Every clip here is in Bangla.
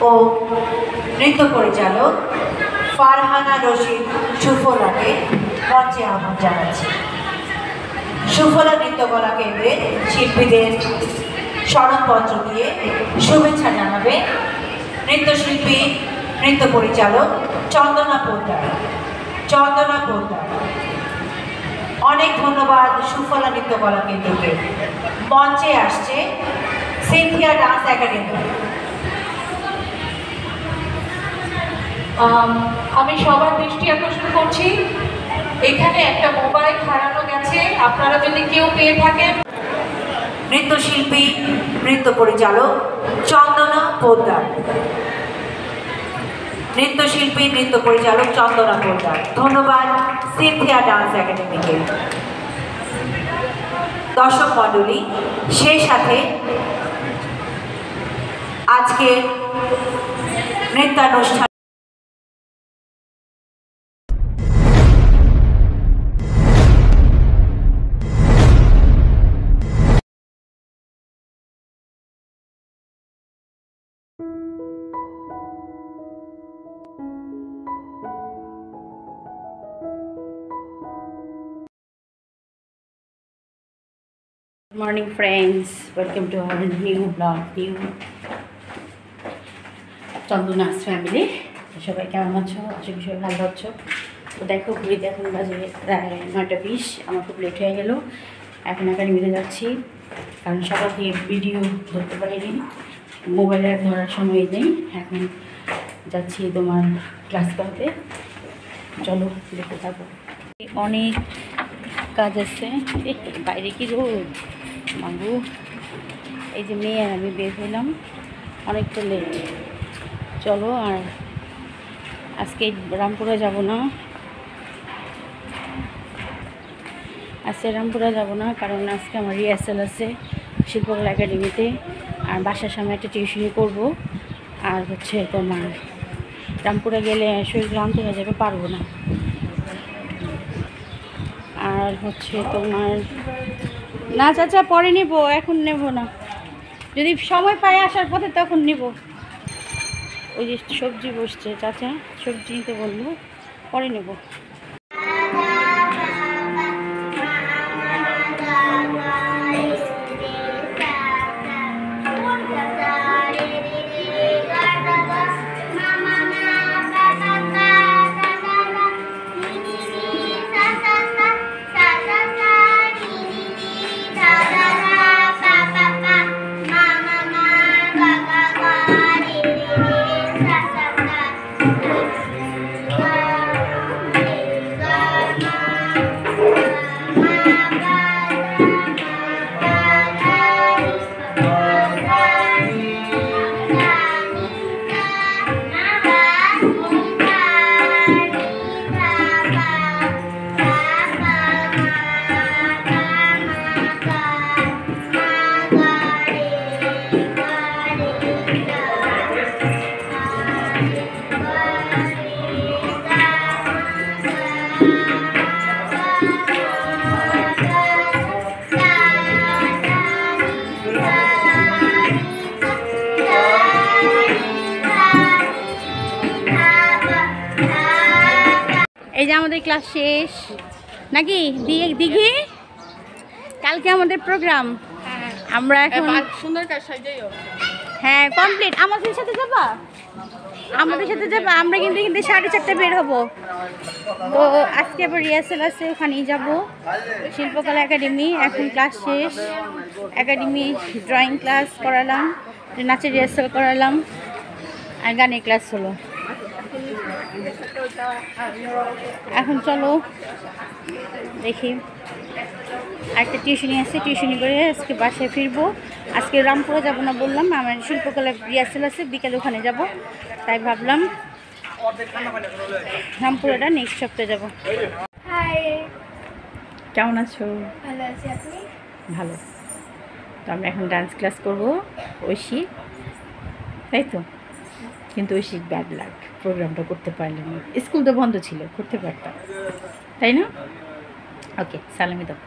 ও নৃত্য পরিচালক ফারহানা রশিদ সুফলাকে মঞ্চে আহ্বান জানাচ্ছি। সুফলা নৃত্যকলা কেন্দ্রের শিল্পীদের স্মরণপত্র দিয়ে শুভেচ্ছা জানাবে নৃত্যশিল্পী নৃত্য পরিচালক চন্দনা পোদ্দার। অনেক ধন্যবাদ সুফলা নৃত্যকলা কেন্দ্রকে। মঞ্চে আসছে সিনথিয়া ডান্স একাডেমি। আমি সবার দৃষ্টি আকর্ষণ করছি, এখানে একটা মোবাইল হারানো গেছে, আপনারা যদি কেউ পেয়ে থাকেন। নৃত্যশিল্পী নৃত্য পরিচালক চন্দনা পোদ্দার। ধন্যবাদ সিনথিয়া ডান্স একাডেমিকে। দর্শক মণ্ডলী, সেই সাথে আজকের নৃত্যানুষ্ঠান Good morning friends, welcome to our new vlog, new চন্দনাস family. সবাই কেমন আছো? আশা করি সবাই ভালো আছো। তো দেখো ঘুরিতে এখন বাজে প্রায় 9:20। আমার খুব লেট হয়ে গেল। এখন একাডেমিতে যাচ্ছি, কারণ সকাল থেকে ভিডিও ধরতে পারিনি, মোবাইলে ধরার সময় নেই। এখন যাচ্ছি তোমার ক্লাস করাতে। চলো দেখতে থাকো। অনেক কাজ আছে, বাইরে কি রোদ মাগু। এই যে মেয়ে আর আমি বের হলাম, অনেকটা লেট। চলো, আর আজকে রামপুরা যাব না, কারণ আজকে আমার রিহার্সাল আছে শিল্পকলা একাডেমিতে, আর বাসার সামনে একটা টিউশনি করব। আর হচ্ছে তোমার রামপুরা গেলে শরীর ক্লান্ত হয়ে যাবে, পারবো না। আর হচ্ছে তোমার না চাচা পরে নেব, এখন নেব না, যদি সময় পাই আসার পথে তখন নেব। ওই যে সবজি বসছে, চাচা সবজি নিতে বললো, পরে নেব। এই যে আমাদের ক্লাস শেষ নাকি দিঘি, কালকে আমাদের প্রোগ্রাম। আমরা এখন সুন্দর কাজ সাজাইও। হ্যাঁ কমপ্লিট। আমাদের সাথে যাবা? আমরা কিন্তু 4:30 বের হব। তো আজকে আবার রিহার্সাল আছে, ওখানেই যাব, শিল্পকলা একাডেমি। এখন ক্লাস শেষ, একাডেমি ড্রয়িং ক্লাস করালাম, নাচের রিহার্সাল করালাম, আর গানের ক্লাস হলো। এখন চলো দেখি, একটা টিউশনি আছে, টিউশনি করে আজকে বাসায় ফিরবো। আজকে রামপুরা যাব না বললাম, আমার শিল্পকলা রিহার্সাল আছে, বিকালে ওখানে যাব। তাই ভাবলাম রামপুরাটা নেক্সট সপ্তাহে যাব। হাই, কেমন আছো? ভালো আছি, আপনি? ভালো। তো আমরা এখন ডান্স ক্লাস করবো, ঐশী, তাই তো। কিন্তু ঐশী ব্যাড লাগ, প্রোগ্রামটা করতে পারলাম না। স্কুল তো বন্ধ ছিল, করতে পারতাম, তাই না? ওকে, সালামি দাও।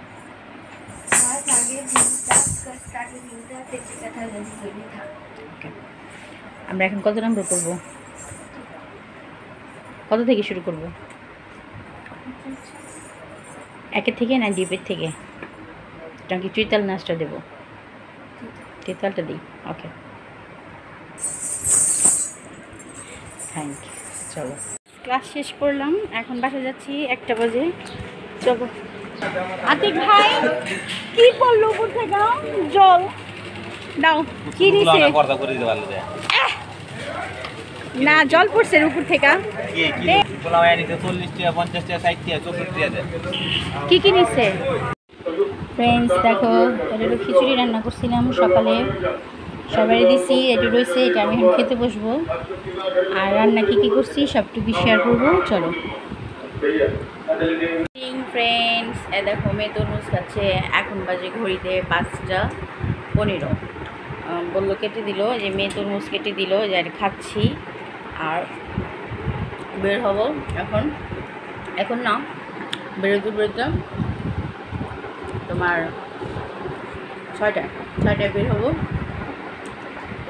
আমরা এখন কত নম্বর করব? কত থেকে শুরু করব? একের থেকে না ডিপের থেকে? নাকি চৈতাল নাচটা দেবো? চৈতালটা দিই। ওকে, থ্যাংক ইউ। চলো, ক্লাস শেষ করলাম, এখন বাসা যাচ্ছি, 1টা বাজে। চলো। আতিক ভাই কি পড়লো উপর থেকে? জল দাও। কি নিছে? না, জল পড়ছে উপর থেকে। কি কি নিছে? ফ্রেন্ডস দেখো, এটা খিচুড়ি রান্না করছিলাম সকালে, সবাই দিছি, এটা রয়েছে, এটা আমি এখন খেতে বসবো। আর রান্না কি কি করছি সবটুকু শেয়ার করবো। চলো ফ্রেন্ডস, দেখো মেয়ে তরমুজ খাচ্ছে, এখন বাজে ঘড়িতে 5টা 15। বললো কেটে দিল, যে মেয়ে তরমুজ কেটে দিল, যে আর খাচ্ছি। আর বের হব এখন না, বেরোতে তোমার 6টায় বের হবো।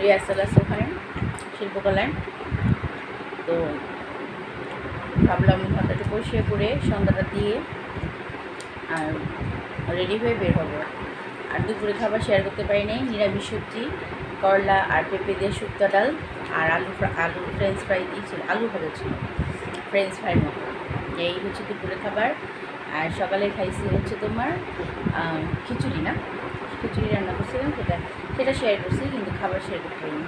রিহার্সাল আছে ওখানে শিল্পকলায়, তো ভাবলাম ঘন্টাটা বসিয়ে করে সন্ধ্যাটা দিয়ে আর রেডি হয়ে বের হবো। আর দুপুরে খাবার শেয়ার করতে পারিনি, নিরামিষ সবজি, করলা আর পেঁপে দিয়ে শুক্তো ডাল, আর আলু ফ্রেঞ্চ ফ্রাই দিয়েছিল, আলু ভাজা ছিল ফ্রেঞ্চ ফ্রাই মতো। এই হচ্ছে দুপুরে খাবার। আর সকালে খাইছি হচ্ছে তোমার খিচুড়ি রান্না করছিলাম, সেটা শেয়ার করছি, কিন্তু খাবার শেয়ার করতে পারিনি।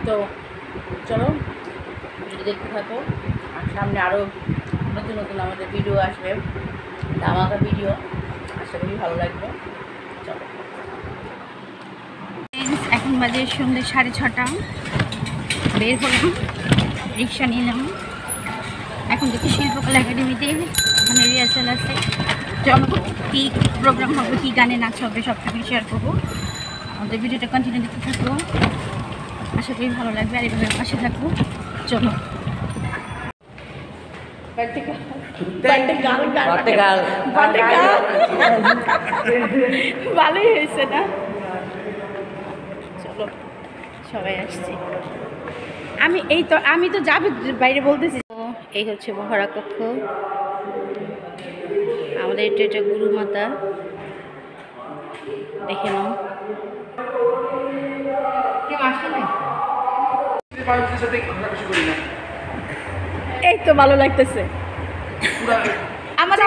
তো চলো ভিডিও দেখতে থাকো, আর সামনে আরও নতুন আমাদের ভিডিও আসবে, ধামাকা ভিডিও, আশা করি ভালো লাগবে। চলো, এখন বাজে সন্ধ্যে 6:30, বের হলাম, রিক্সা নিলাম। এখন দেখি শিল্পকলা একাডেমিতে ওখানে রিহার্সাল আছে। চলো, কী প্রোগ্রাম হবে, কী গানে নাচ হবে, সব কিছু শেয়ার করবো। আমাদের ভিডিওটা কন্টিনিউ দেখতে থাকবো, আশা করি ভালো লাগবে, আর এভাবে পাশে থাকবো। চলো, ভালোই হয়েছে না? চলো, সবাই আসছি। আমি তো যাবে বাইরে বলতেছি। এই হচ্ছে মহারা কক্ষ, আমাদের এটা গুরু মাতা, দেখে নাও। এই তো ভালো লাগতেছে আমার।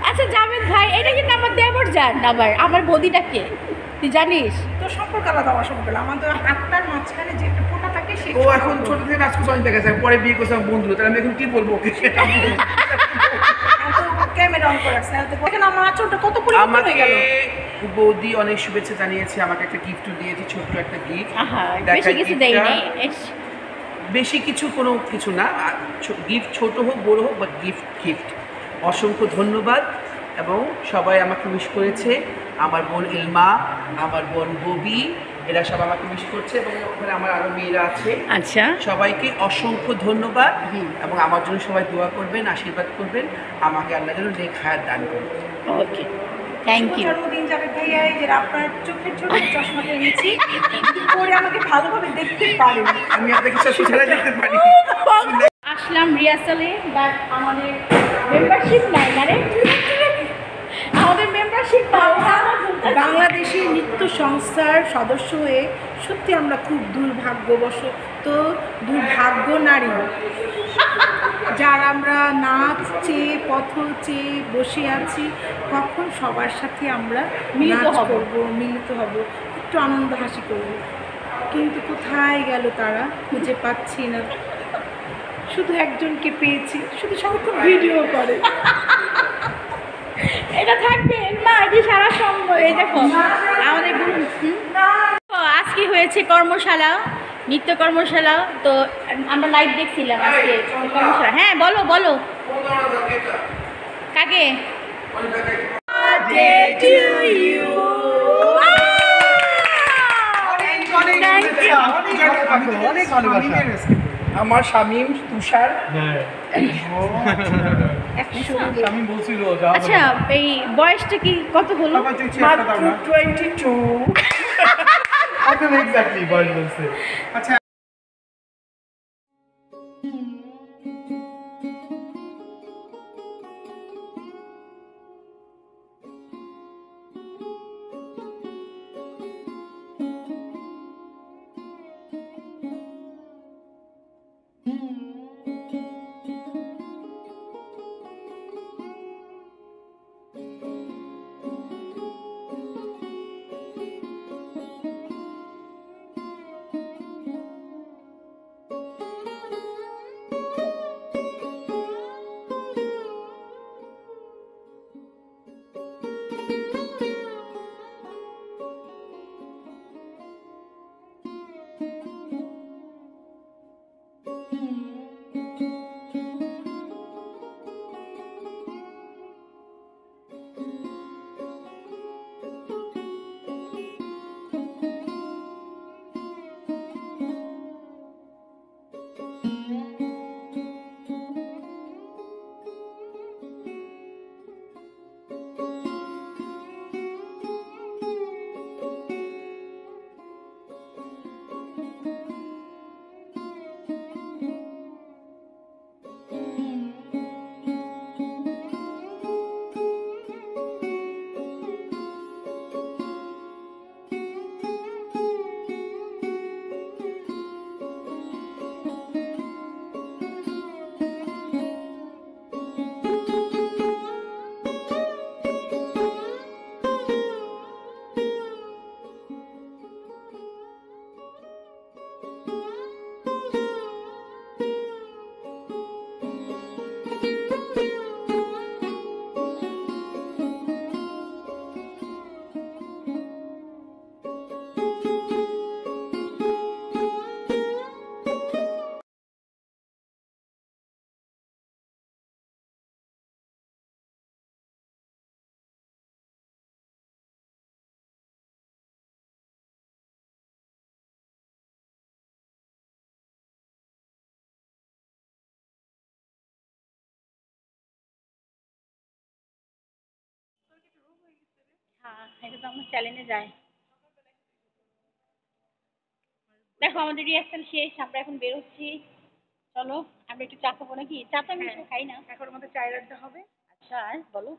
আচ্ছা জাভেদ ভাই, এটা কিন্তু আমার দেবর যান, আমার বদিটাকে তুই জানিস? তোর সম্পর্ক আলাদা, আমার সম্পর্ক আমাদের হাতটার মাঝখানে যে একটা ফোঁটা থাকে, ও এখন ছোট থেকে নাচ করছে, অনেক দেখা যায়, পরে বিয়ে করছে আমার বন্ধু, তাহলে আমি এখন কি বলবো ওকে? ক্যামেরা অন করে রাখছে, দেখেন আমার আচরণটা কত পরিবর্তন হয়ে গেল। বৌদি অনেক শুভেচ্ছা জানিয়েছে, আমাকে একটা গিফট দিয়েছে, ছোট্ট একটা গিফট। বেশি কিছু দেয়নি, বেশি কোনো কিছু না, গিফট ছোট হোক বড় হোক, বাট গিফট। অসংখ্য ধন্যবাদ। এবং সবাই আমাকে উইশ করেছে, আমার বোন এলমা, আমার বোন ববি, এরা সব আমাকে উইশ করছে, এবং ওখানে আমার আরও মেয়েরা আছে। আচ্ছা, সবাইকে অসংখ্য ধন্যবাদ, এবং আমার জন্য সবাই দোয়া করবেন, আশীর্বাদ করবেন, আমাকে আল্লাহ যেন নেক হায়াত দান করবেন। ওকে, থ্যাংক ইউ। জন্মদিন যাবে ভাইয়া, এই যে আপনার চোখের জন্য চশমাটা এনেছি, পরে আমাকে ভালোভাবে দেখতে পারেন। আমি আপনাকে চশমা ছাড়া দেখতে পারি। আসলাম রিহার্সালে, বাট আমাদের মেম্বারশিপ নাই, মানে আমাদের মেম্বারশিপ বাংলাদেশি নৃত্য সংস্থার সদস্য হয়ে সত্যি আমরা খুব দুর্ভাগ্য নারী, যারা আমরা নাচ চেয়ে পথ চেয়ে বসে আছি, কখন সবার সাথে আমরা মিলিত হব, একটু আনন্দ হাসি করব, কিন্তু কোথায় গেল তারা, খুঁজে পাচ্ছি না। শুধু একজনকে পেয়েছি, শুধু সারাক্ষণ ভিডিও করে। এটা থাকবে না, এটি সারা সময়। এই দেখো আমাদের আজকে হয়েছে কর্মশালা, নৃত্য কর্মশালা, তো আমরা লাইভ দেখছিলাম আজকে কর্মশালা। হ্যাঁ বলো কাকে? অনেক ভালোবাসা। আমার শামীম তুষার হ্যাঁ আমি বলছিল আচ্ছা এই বয়সটা কি কত হলো? মাত্র 22 একদম এক্স্যাক্টলি বয়স বলছে। আচ্ছা হ্যাঁ এটা তো আমার চ্যালেঞ্জে যায়। দেখো আমাদের রিহার্সাল শেষ, আমরা এখন বেরোচ্ছি। চলো আমরা একটু চা খাবো নাকি? চা তো আমি খাই না। এখন আমাদের চায়ের আড্ডা হবে। আচ্ছা আর বলো।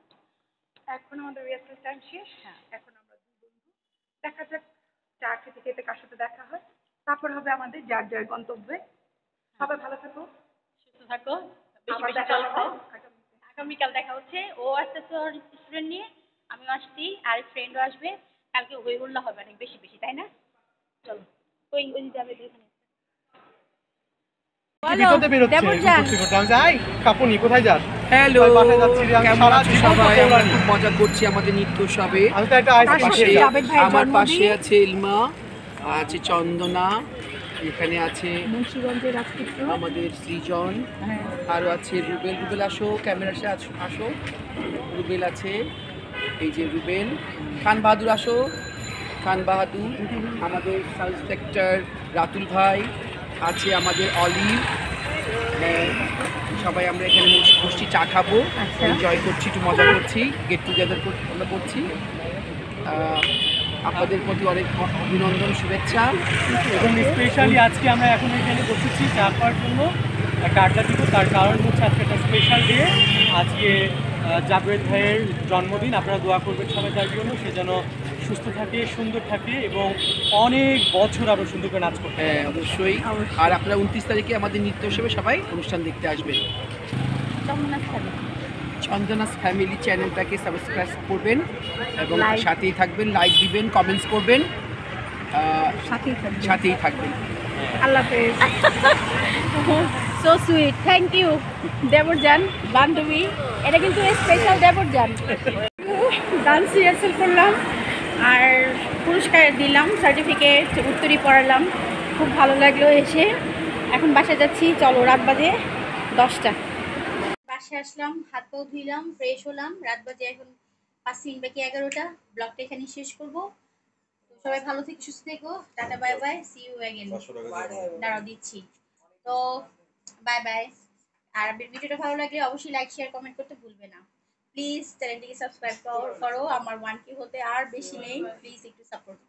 এখন আমাদের রিহার্সাল টাইম শেষ। এখন আমরা দুই বন্ধু দেখা যাক চা খেতে খেতে কার সাথে দেখা হয়, তারপর হবে আমাদের যার যার গন্তব্যে। সবাই ভালো থাকো, সুস্থ থাকো, বেশি আবার বেশি দেখা চলো হবে খাও। আগামীকাল দেখা হচ্ছে। ও আসতেছে ওর স্টুডেন্ট নিয়ে, আমিও আসছি, আর ফ্রেন্ডও আসবে। কালকে হই হুল্লা হবে অনেক বেশি বেশি, তাই না? চলো ওই ওই যাবে এখানে। বিপদে বেরোচ্ছে করতে করতে। আমি যাই কাপুনি কোথায় যাস? হ্যালো, বাসায় যাচ্ছি রে, আমি কেমন সারা আছো জীবন সবাই? তো আমরা দৌড়ানি। খুব মজা করছি আমাদের নৃত্য উৎসবে। আমি তো একটা আইসক্রিম পাশে খেলাম। আমার পাশে আছে ইলমা, আছে চন্দনা, এখানে আছে মুন্সিগঞ্জের রাজপুত্র আমাদের সৃজন, আরও আছে রুবেল। রুবেল আসো, ক্যামেরার সাথে আসো। রুবেল আছে, এই যে রুবেল। খান বাহাদুর আসো, খান বাহাদুর। আমাদের সাব ইন্সপেক্টর রাতুল ভাই আছে, আমাদের অলিভ। সবাই আমরা এখানে বসছি, চা খাবো, এনজয় করছি, একটু মজা করছি, গেট টুগেদার আমরা করছি। আপনাদের প্রতি অনেক অভিনন্দন, শুভেচ্ছা। এবং স্পেশালি আজকে আমরা এখন এখানে বসেছি চা খাওয়ার জন্য, একটা আড্ডা দিব। তার কারণ হচ্ছে আজকে একটা স্পেশাল ডে। আজকে জাবেদ ভাইয়ের জন্মদিন। আপনারা দোয়া করবেন সবাই তার জন্য, সে যেন সুস্থ থাকে, সুন্দর থাকে এবং অনেক বছর আরও সুন্দর করে নাচ করতে। হ্যাঁ অবশ্যই। আর আপনারা 29 তারিখে আমাদের নৃত্য উৎসবে সবাই অনুষ্ঠান দেখতে আসবেন। চন্দনাস ফ্যামিলি চ্যানেলটাকে সাবস্ক্রাইব করবেন এবং সাথেই থাকবেন, লাইক দিবেন, কমেন্টস করবেন, সাথেই থাকবেন। আল্লাহ হাফেজ। সো সুইট, থ্যাংক ইউ দেবরজান বান্ধবী। এটা কিন্তু স্পেশাল দেবরজান। ডান্স রিহার্সাল করলাম আর পুরস্কার দিলাম, সার্টিফিকেট, উত্তরী পড়ালাম। খুব ভালো লাগলো এসে। এখন বাসায় যাচ্ছি, চলো রাত বাজে 10টা। বাসায় আসলাম, হাত পাও ধুইলাম, ফ্রেশ হলাম। রাত বাজে এখন 5 মিনিট বাকি 11টা। ব্লগটা এখানে শেষ করবো। তো সবাই ভালো থেকে সুস্থ থেকো, ta ta bye bye, see you again. দাঁড়াও দিচ্ছি। তো বাই বাই। আর ভিডিওটা ভালো লাগলে অবশ্যই লাইক শেয়ার কমেন্ট করতে ভুলবে না। প্লিজ চ্যানেলটিকে সাবস্ক্রাইব করো, আমার 1K হতে আর বেশি নেই, প্লিজ একটু সাপোর্ট।